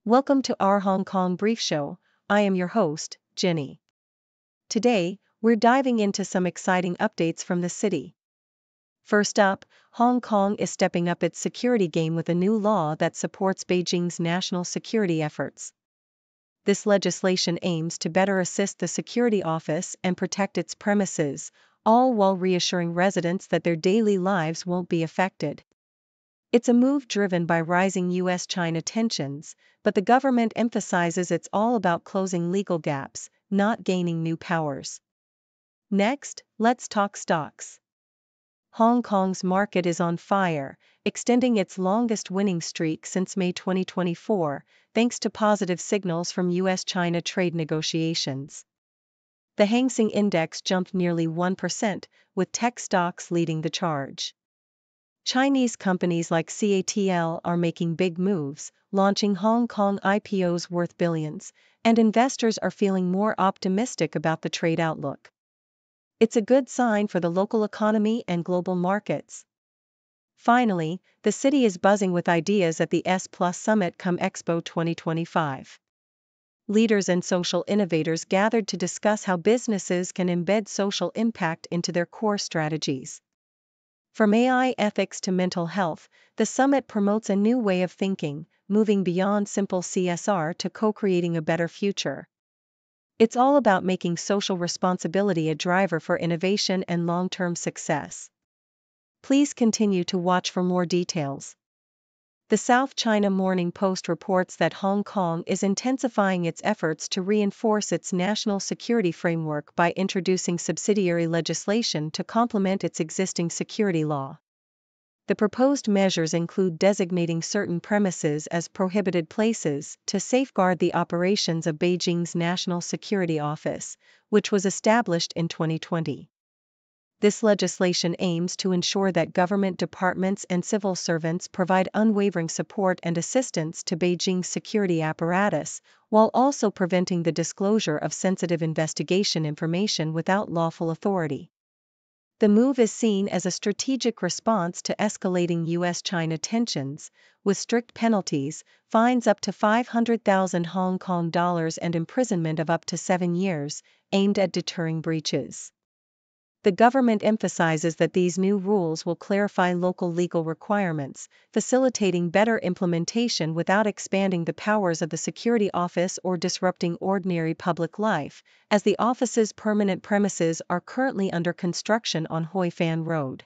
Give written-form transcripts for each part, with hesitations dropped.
Welcome to our Hong Kong Brief Show. I am your host, Jenny. Today, we're diving into some exciting updates from the city. First up, Hong Kong is stepping up its security game with a new law that supports Beijing's national security efforts. This legislation aims to better assist the security office and protect its premises, all while reassuring residents that their daily lives won't be affected. It's a move driven by rising US-China tensions, but the government emphasizes it's all about closing legal gaps, not gaining new powers. Next, let's talk stocks. Hong Kong's market is on fire, extending its longest winning streak since May 2024, thanks to positive signals from US-China trade negotiations. The Hang Seng Index jumped nearly 1%, with tech stocks leading the charge. Chinese companies like CATL are making big moves, launching Hong Kong IPOs worth billions, and investors are feeling more optimistic about the trade outlook. It's a good sign for the local economy and global markets. Finally, the city is buzzing with ideas at the S+ Summit Come Expo 2025. Leaders and social innovators gathered to discuss how businesses can embed social impact into their core strategies. From AI ethics to mental health, the summit promotes a new way of thinking, moving beyond simple CSR to co-creating a better future. It's all about making social responsibility a driver for innovation and long-term success. Please continue to watch for more details. The South China Morning Post reports that Hong Kong is intensifying its efforts to reinforce its national security framework by introducing subsidiary legislation to complement its existing security law. The proposed measures include designating certain premises as prohibited places to safeguard the operations of Beijing's National Security Office, which was established in 2020. This legislation aims to ensure that government departments and civil servants provide unwavering support and assistance to Beijing's security apparatus, while also preventing the disclosure of sensitive investigation information without lawful authority. The move is seen as a strategic response to escalating US-China tensions, with strict penalties, fines up to 500,000 Hong Kong dollars and imprisonment of up to 7 years, aimed at deterring breaches. The government emphasizes that these new rules will clarify local legal requirements, facilitating better implementation without expanding the powers of the security office or disrupting ordinary public life, as the office's permanent premises are currently under construction on Hoi Fan Road.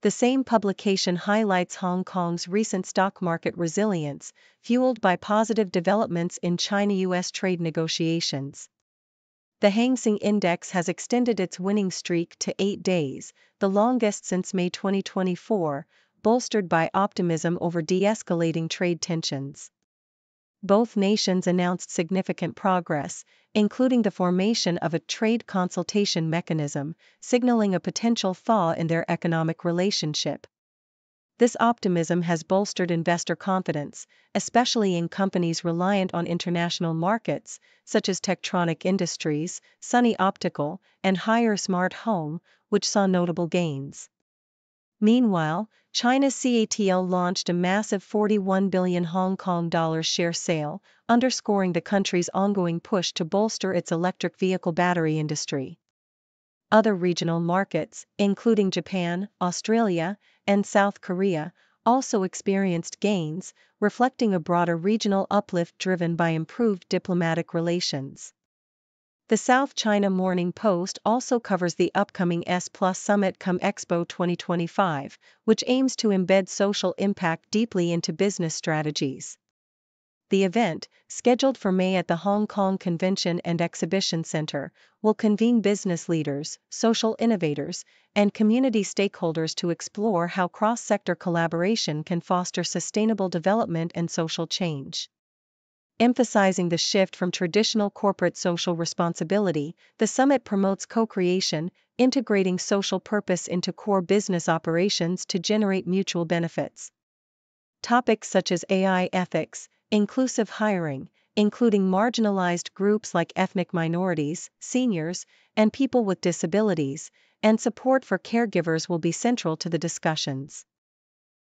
The same publication highlights Hong Kong's recent stock market resilience, fueled by positive developments in China-US trade negotiations. The Hang Seng Index has extended its winning streak to 8 days, the longest since May 2024, bolstered by optimism over de-escalating trade tensions. Both nations announced significant progress, including the formation of a trade consultation mechanism, signaling a potential thaw in their economic relationship. This optimism has bolstered investor confidence, especially in companies reliant on international markets, such as Tektronic Industries, Sunny Optical, and Haier Smart Home, which saw notable gains. Meanwhile, China's CATL launched a massive 41 billion Hong Kong dollars share sale, underscoring the country's ongoing push to bolster its electric vehicle battery industry. Other regional markets, including Japan, Australia, and South Korea, also experienced gains, reflecting a broader regional uplift driven by improved diplomatic relations. The South China Morning Post also covers the upcoming S+ Summit Come Expo 2025, which aims to embed social impact deeply into business strategies. The event, scheduled for May at the Hong Kong Convention and Exhibition Center, will convene business leaders, social innovators, and community stakeholders to explore how cross-sector collaboration can foster sustainable development and social change. Emphasizing the shift from traditional corporate social responsibility, the summit promotes co-creation, integrating social purpose into core business operations to generate mutual benefits. Topics such as AI ethics, inclusive hiring, including marginalized groups like ethnic minorities, seniors, and people with disabilities, and support for caregivers will be central to the discussions.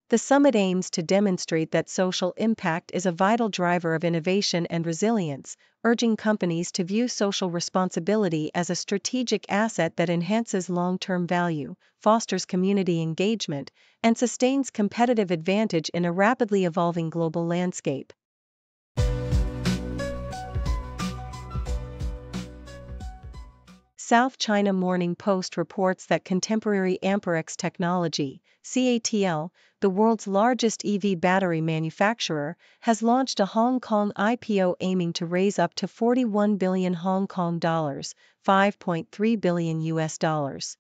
The summit aims to demonstrate that social impact is a vital driver of innovation and resilience, urging companies to view social responsibility as a strategic asset that enhances long-term value, fosters community engagement, and sustains competitive advantage in a rapidly evolving global landscape. South China Morning Post reports that contemporary Amperex Technology, CATL, the world's largest EV battery manufacturer, has launched a Hong Kong IPO aiming to raise up to 41 billion Hong Kong dollars, $5.3 billion US dollars.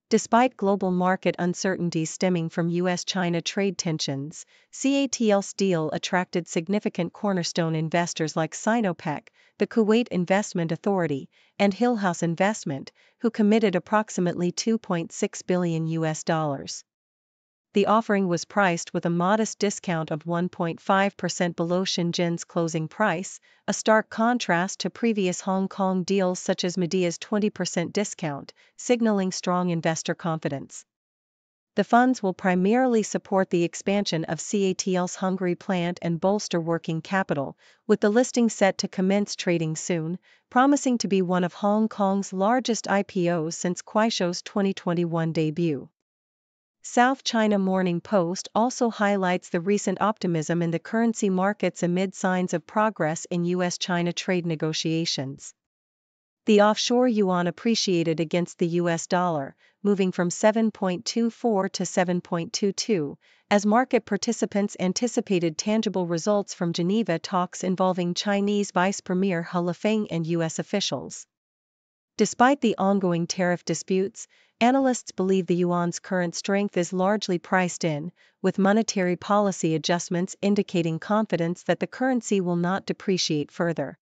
Despite global market uncertainty stemming from US-China trade tensions, CATL's deal attracted significant cornerstone investors like Sinopec, the Kuwait Investment Authority, and Hillhouse Investment, who committed approximately 2.6 billion US dollars. The offering was priced with a modest discount of 1.5% below Shenzhen's closing price, a stark contrast to previous Hong Kong deals such as Media's 20% discount, signaling strong investor confidence. The funds will primarily support the expansion of CATL's Hungary plant and bolster working capital, with the listing set to commence trading soon, promising to be one of Hong Kong's largest IPOs since Kuaishou's 2021 debut. South China Morning Post also highlights the recent optimism in the currency markets amid signs of progress in US-China trade negotiations. The offshore yuan appreciated against the US dollar, moving from 7.24 to 7.22, as market participants anticipated tangible results from Geneva talks involving Chinese Vice Premier He Lifeng and US officials. Despite the ongoing tariff disputes, analysts believe the yuan's current strength is largely priced in, with monetary policy adjustments indicating confidence that the currency will not depreciate further.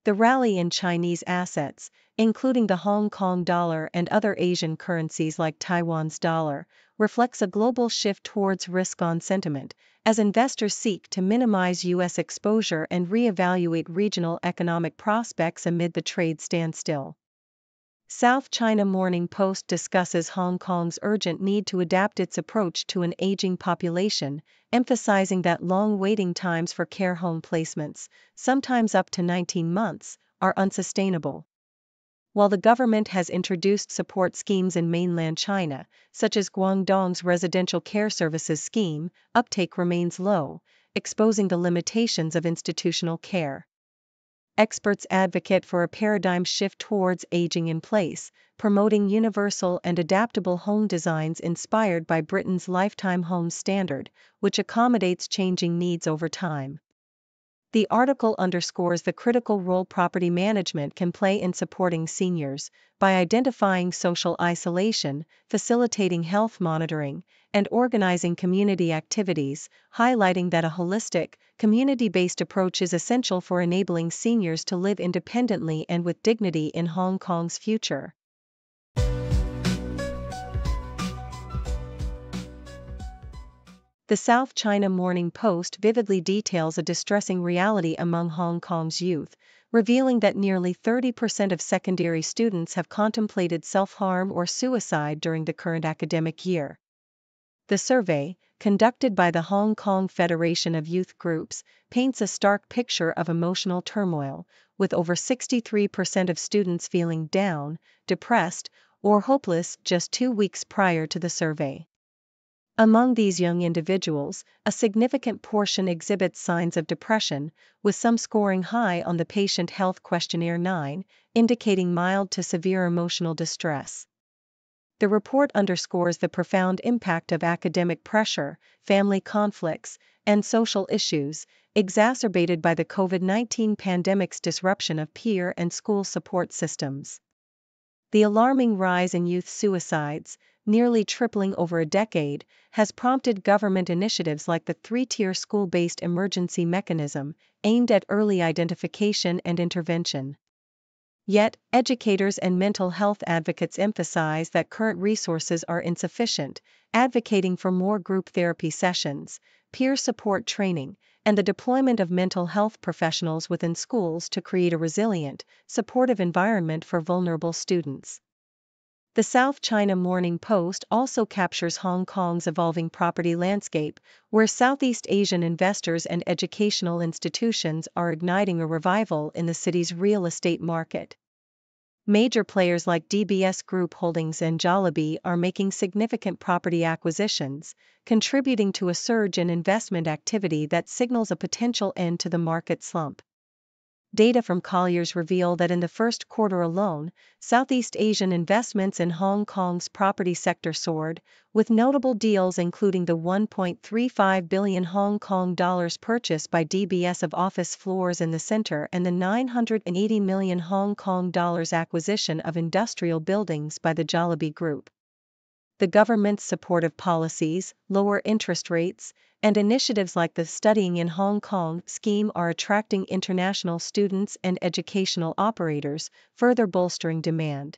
The rally in Chinese assets, including the Hong Kong dollar and other Asian currencies like Taiwan's dollar, reflects a global shift towards risk-on sentiment, as investors seek to minimize U.S. exposure and reevaluate regional economic prospects amid the trade standstill. South China Morning Post discusses Hong Kong's urgent need to adapt its approach to an aging population, emphasizing that long waiting times for care home placements, sometimes up to 19 months, are unsustainable. While the government has introduced support schemes in mainland China, such as Guangdong's Residential Care Services Scheme, uptake remains low, exposing the limitations of institutional care. Experts advocate for a paradigm shift towards aging in place, promoting universal and adaptable home designs inspired by Britain's Lifetime Home Standard, which accommodates changing needs over time. The article underscores the critical role property management can play in supporting seniors, by identifying social isolation, facilitating health monitoring, and organizing community activities, highlighting that a holistic, community-based approach is essential for enabling seniors to live independently and with dignity in Hong Kong's future. The South China Morning Post vividly details a distressing reality among Hong Kong's youth, revealing that nearly 30% of secondary students have contemplated self-harm or suicide during the current academic year. The survey, conducted by the Hong Kong Federation of Youth Groups, paints a stark picture of emotional turmoil, with over 63% of students feeling down, depressed, or hopeless just 2 weeks prior to the survey. Among these young individuals, a significant portion exhibits signs of depression, with some scoring high on the Patient Health Questionnaire 9, indicating mild to severe emotional distress. The report underscores the profound impact of academic pressure, family conflicts, and social issues, exacerbated by the COVID-19 pandemic's disruption of peer and school support systems. The alarming rise in youth suicides, nearly tripling over a decade, has prompted government initiatives like the 3-tier school-based emergency mechanism, aimed at early identification and intervention. Yet, educators and mental health advocates emphasize that current resources are insufficient, advocating for more group therapy sessions, peer support training, and the deployment of mental health professionals within schools to create a resilient, supportive environment for vulnerable students. The South China Morning Post also captures Hong Kong's evolving property landscape, where Southeast Asian investors and educational institutions are igniting a revival in the city's real estate market. Major players like DBS Group Holdings and Jollibee are making significant property acquisitions, contributing to a surge in investment activity that signals a potential end to the market slump. Data from Colliers reveal that in the first quarter alone, Southeast Asian investments in Hong Kong's property sector soared, with notable deals including the 1.35 billion Hong Kong dollars purchase by DBS of office floors in the center and the 980 million Hong Kong dollars acquisition of industrial buildings by the Jollibee Group. The government's supportive policies, lower interest rates, and initiatives like the Studying in Hong Kong scheme are attracting international students and educational operators, further bolstering demand.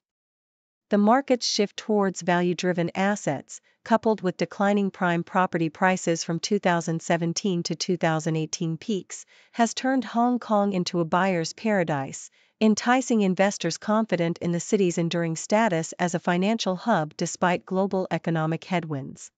The market's shift towards value-driven assets, coupled with declining prime property prices from 2017 to 2018 peaks, has turned Hong Kong into a buyer's paradise, enticing investors confident in the city's enduring status as a financial hub despite global economic headwinds.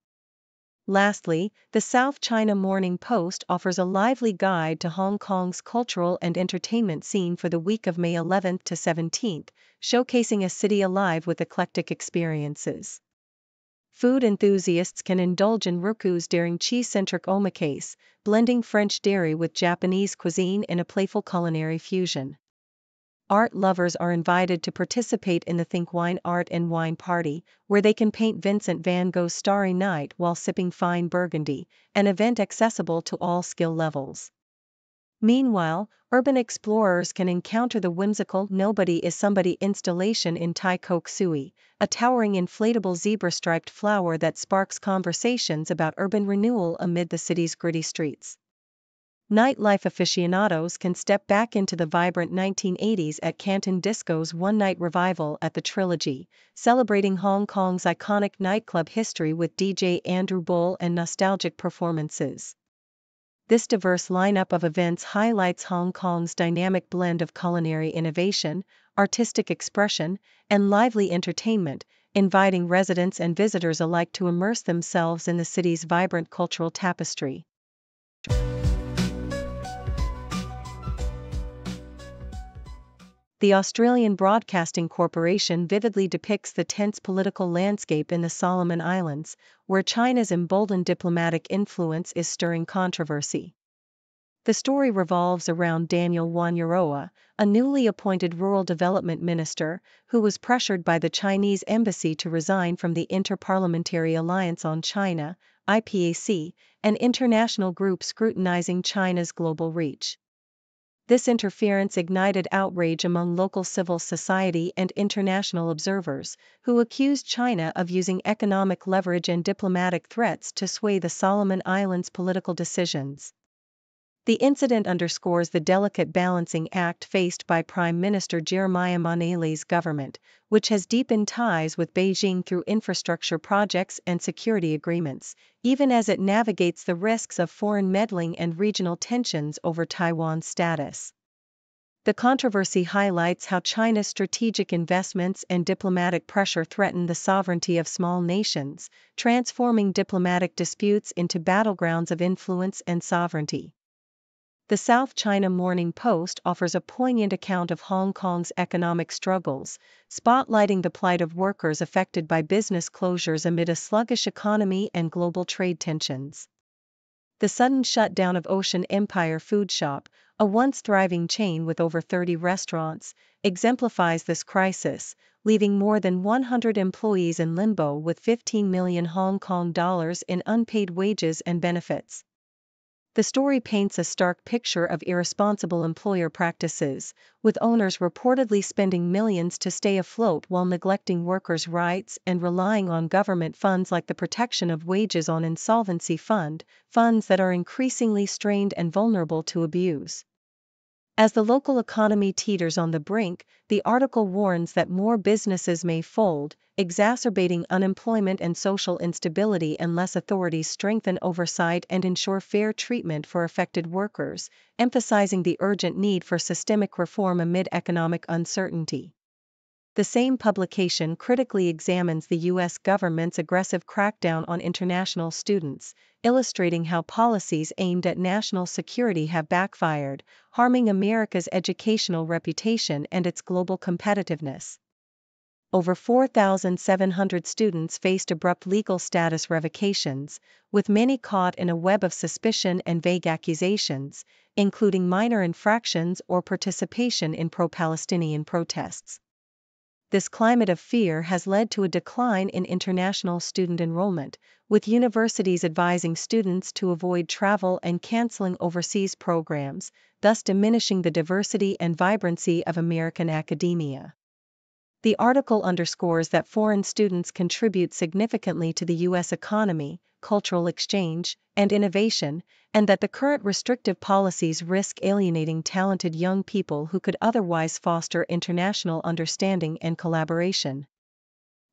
Lastly, the South China Morning Post offers a lively guide to Hong Kong's cultural and entertainment scene for the week of May 11th to 17th, showcasing a city alive with eclectic experiences. Food enthusiasts can indulge in rukus during cheese-centric omakase, blending French dairy with Japanese cuisine in a playful culinary fusion. Art lovers are invited to participate in the Think Wine Art and Wine Party, where they can paint Vincent van Gogh's Starry Night while sipping fine Burgundy, an event accessible to all skill levels. Meanwhile, urban explorers can encounter the whimsical Nobody is Somebody installation in Tai Kok Sui, a towering inflatable zebra-striped flower that sparks conversations about urban renewal amid the city's gritty streets. Nightlife aficionados can step back into the vibrant 1980s at Canton Disco's one-night revival at the Trilogy, celebrating Hong Kong's iconic nightclub history with DJ Andrew Bull and nostalgic performances. This diverse lineup of events highlights Hong Kong's dynamic blend of culinary innovation, artistic expression, and lively entertainment, inviting residents and visitors alike to immerse themselves in the city's vibrant cultural tapestry. The Australian Broadcasting Corporation vividly depicts the tense political landscape in the Solomon Islands, where China's emboldened diplomatic influence is stirring controversy. The story revolves around Daniel Wanyaroa, a newly appointed rural development minister, who was pressured by the Chinese embassy to resign from the Inter-Parliamentary Alliance on China, IPAC, an international group scrutinizing China's global reach. This interference ignited outrage among local civil society and international observers, who accused China of using economic leverage and diplomatic threats to sway the Solomon Islands' political decisions. The incident underscores the delicate balancing act faced by Prime Minister Jeremiah Manele's government, which has deepened ties with Beijing through infrastructure projects and security agreements, even as it navigates the risks of foreign meddling and regional tensions over Taiwan's status. The controversy highlights how China's strategic investments and diplomatic pressure threaten the sovereignty of small nations, transforming diplomatic disputes into battlegrounds of influence and sovereignty. The South China Morning Post offers a poignant account of Hong Kong's economic struggles, spotlighting the plight of workers affected by business closures amid a sluggish economy and global trade tensions. The sudden shutdown of Ocean Empire Food Shop, a once thriving chain with over 30 restaurants, exemplifies this crisis, leaving more than 100 employees in limbo with 15 million Hong Kong dollars in unpaid wages and benefits. The story paints a stark picture of irresponsible employer practices, with owners reportedly spending millions to stay afloat while neglecting workers' rights and relying on government funds like the Protection of Wages on Insolvency Fund, funds that are increasingly strained and vulnerable to abuse. As the local economy teeters on the brink, the article warns that more businesses may fold, exacerbating unemployment and social instability unless authorities strengthen oversight and ensure fair treatment for affected workers, emphasizing the urgent need for systemic reform amid economic uncertainty. The same publication critically examines the U.S. government's aggressive crackdown on international students, illustrating how policies aimed at national security have backfired, harming America's educational reputation and its global competitiveness. Over 4,700 students faced abrupt legal status revocations, with many caught in a web of suspicion and vague accusations, including minor infractions or participation in pro-Palestinian protests. This climate of fear has led to a decline in international student enrollment, with universities advising students to avoid travel and canceling overseas programs, thus diminishing the diversity and vibrancy of American academia. The article underscores that foreign students contribute significantly to the U.S. economy, cultural exchange, and innovation, and that the current restrictive policies risk alienating talented young people who could otherwise foster international understanding and collaboration.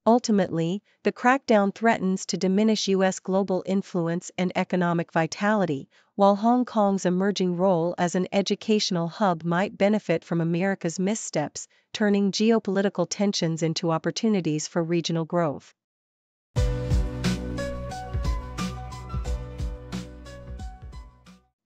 Ultimately, the crackdown threatens to diminish U.S. global influence and economic vitality, while Hong Kong's emerging role as an educational hub might benefit from America's missteps, turning geopolitical tensions into opportunities for regional growth.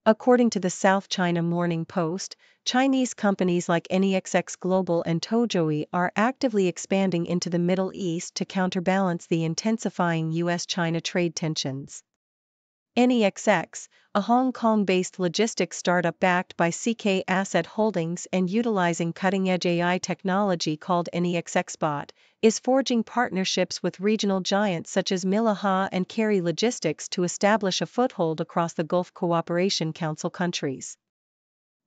According to the South China Morning Post, Chinese companies like NEXX Global and Tojoy are actively expanding into the Middle East to counterbalance the intensifying U.S.-China trade tensions. NEXX, a Hong Kong-based logistics startup backed by CK Asset Holdings and utilizing cutting-edge AI technology called NEXXBot, is forging partnerships with regional giants such as Milaha and Kerry Logistics to establish a foothold across the Gulf Cooperation Council countries.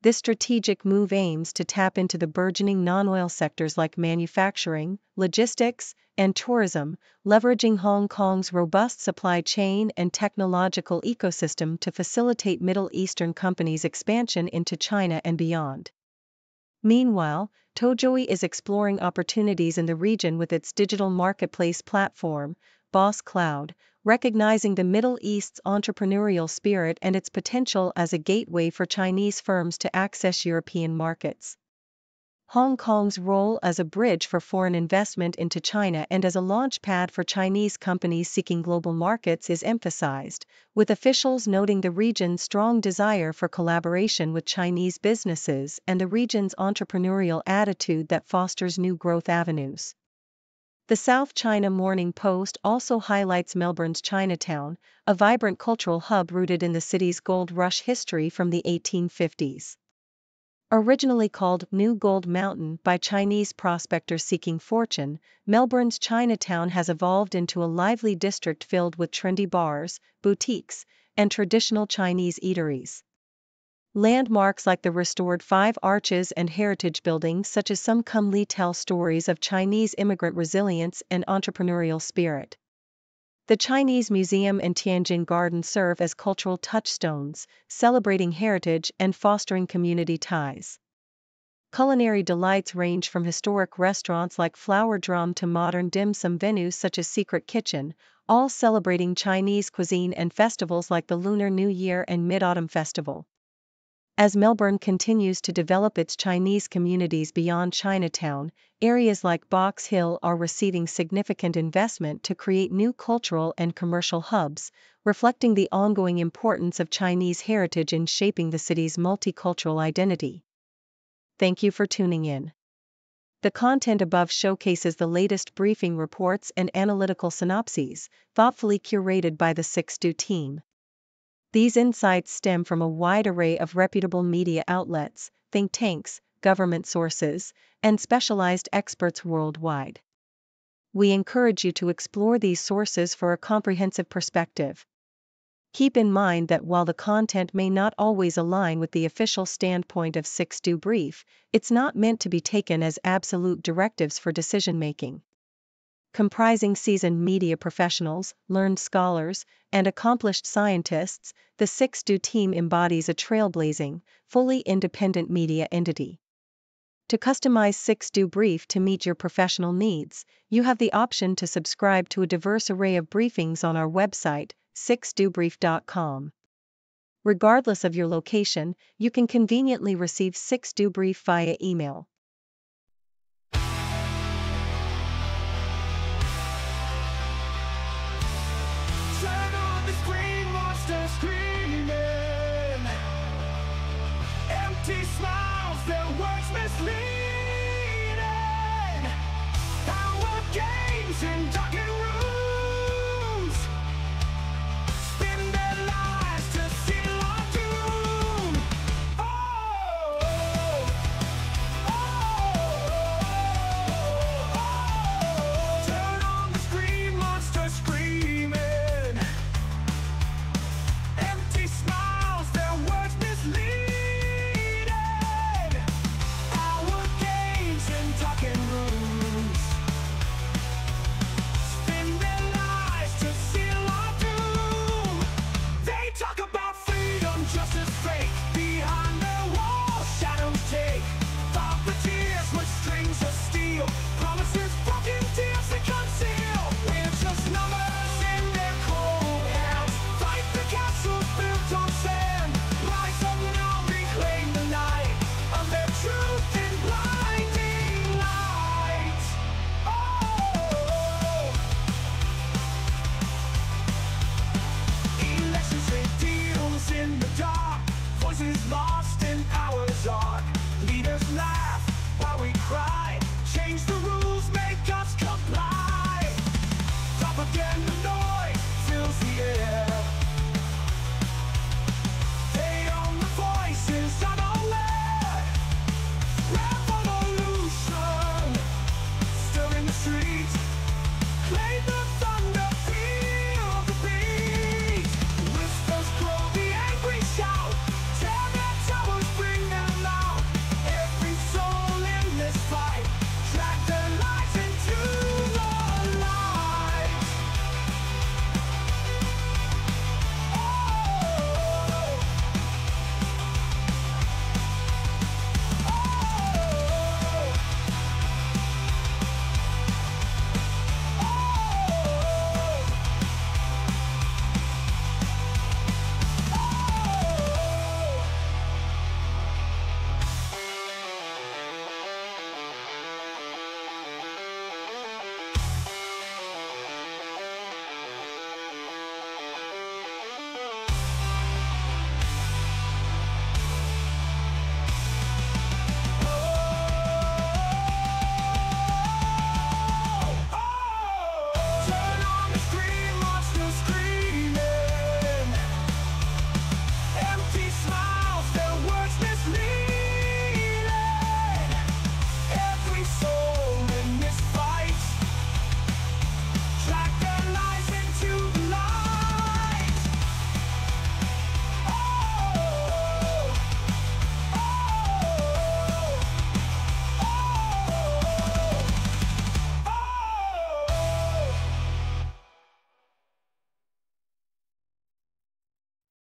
This strategic move aims to tap into the burgeoning non-oil sectors like manufacturing, logistics, and tourism, leveraging Hong Kong's robust supply chain and technological ecosystem to facilitate Middle Eastern companies' expansion into China and beyond. Meanwhile, Tojoy is exploring opportunities in the region with its digital marketplace platform, Boss Cloud, recognizing the Middle East's entrepreneurial spirit and its potential as a gateway for Chinese firms to access European markets. Hong Kong's role as a bridge for foreign investment into China and as a launchpad for Chinese companies seeking global markets is emphasized, with officials noting the region's strong desire for collaboration with Chinese businesses and the region's entrepreneurial attitude that fosters new growth avenues. The South China Morning Post also highlights Melbourne's Chinatown, a vibrant cultural hub rooted in the city's gold rush history from the 1850s. Originally called New Gold Mountain by Chinese prospectors seeking fortune, Melbourne's Chinatown has evolved into a lively district filled with trendy bars, boutiques, and traditional Chinese eateries. Landmarks like the restored Five Arches and heritage buildings such as Some Kum Lee tell stories of Chinese immigrant resilience and entrepreneurial spirit. The Chinese Museum and Tianjin Garden serve as cultural touchstones, celebrating heritage and fostering community ties. Culinary delights range from historic restaurants like Flower Drum to modern dim sum venues such as Secret Kitchen, all celebrating Chinese cuisine, and festivals like the Lunar New Year and Mid-Autumn Festival. As Melbourne continues to develop its Chinese communities beyond Chinatown, areas like Box Hill are receiving significant investment to create new cultural and commercial hubs, reflecting the ongoing importance of Chinese heritage in shaping the city's multicultural identity. Thank you for tuning in. The content above showcases the latest briefing reports and analytical synopses, thoughtfully curated by the 6Do team. These insights stem from a wide array of reputable media outlets, think tanks, government sources, and specialized experts worldwide. We encourage you to explore these sources for a comprehensive perspective. Keep in mind that while the content may not always align with the official standpoint of 6Do Brief, it's not meant to be taken as absolute directives for decision-making. Comprising seasoned media professionals, learned scholars, and accomplished scientists, the 6Do team embodies a trailblazing, fully independent media entity. To customize 6Do Brief to meet your professional needs, you have the option to subscribe to a diverse array of briefings on our website, 6dobrief.com. Regardless of your location, you can conveniently receive 6Do Brief via email. misleading. Power games in dark